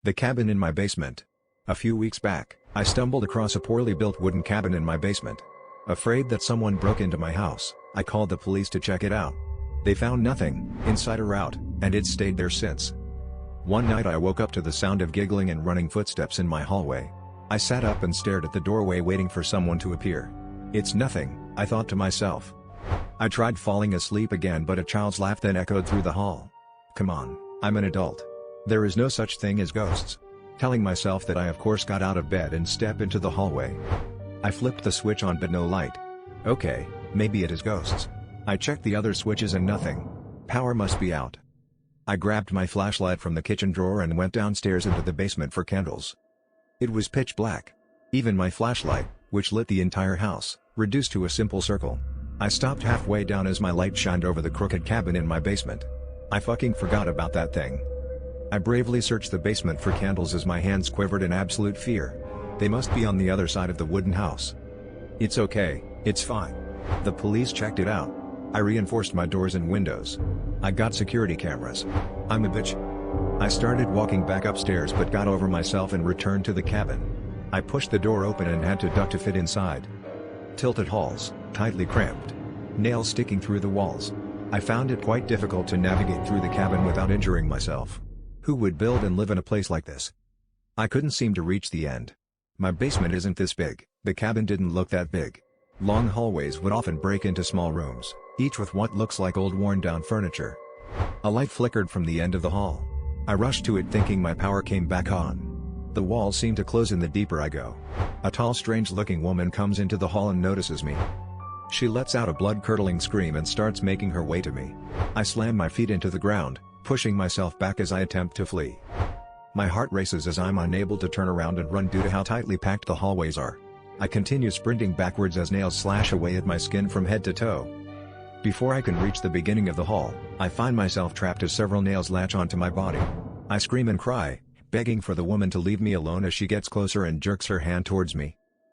The cabin in my basement. A few weeks back, I stumbled across a poorly built wooden cabin in my basement. Afraid that someone broke into my house, I called the police to check it out. They found nothing, inside or out, and it's stayed there since. One night I woke up to the sound of giggling and running footsteps in my hallway. I sat up and stared at the doorway waiting for someone to appear. It's nothing, I thought to myself. I tried falling asleep again, but a child's laugh then echoed through the hall. Come on, I'm an adult. There is no such thing as ghosts. Telling myself that, I of course got out of bed and stepped into the hallway. I flipped the switch on but no light. Okay, maybe it is ghosts. I checked the other switches and nothing. Power must be out. I grabbed my flashlight from the kitchen drawer and went downstairs into the basement for candles. It was pitch black. Even my flashlight, which lit the entire house, reduced to a simple circle. I stopped halfway down as my light shined over the crooked cabin in my basement. I fucking forgot about that thing. I bravely searched the basement for candles as my hands quivered in absolute fear. They must be on the other side of the wooden house. It's okay, it's fine. The police checked it out. I reinforced my doors and windows. I got security cameras. I'm a bitch. I started walking back upstairs but got over myself and returned to the cabin. I pushed the door open and had to duck to fit inside. Tilted halls, tightly cramped. Nails sticking through the walls. I found it quite difficult to navigate through the cabin without injuring myself. Who would build and live in a place like this? I couldn't seem to reach the end. My basement isn't this big, the cabin didn't look that big. Long hallways would often break into small rooms, each with what looks like old worn-down furniture. A light flickered from the end of the hall. I rushed to it thinking my power came back on. The walls seem to close in the deeper I go. A tall, strange-looking woman comes into the hall and notices me. She lets out a blood-curdling scream and starts making her way to me. I slam my feet into the ground, pushing myself back as I attempt to flee. My heart races as I'm unable to turn around and run due to how tightly packed the hallways are. I continue sprinting backwards as nails slash away at my skin from head to toe. Before I can reach the beginning of the hall, I find myself trapped as several nails latch onto my body. I scream and cry, begging for the woman to leave me alone as she gets closer and jerks her hand towards me.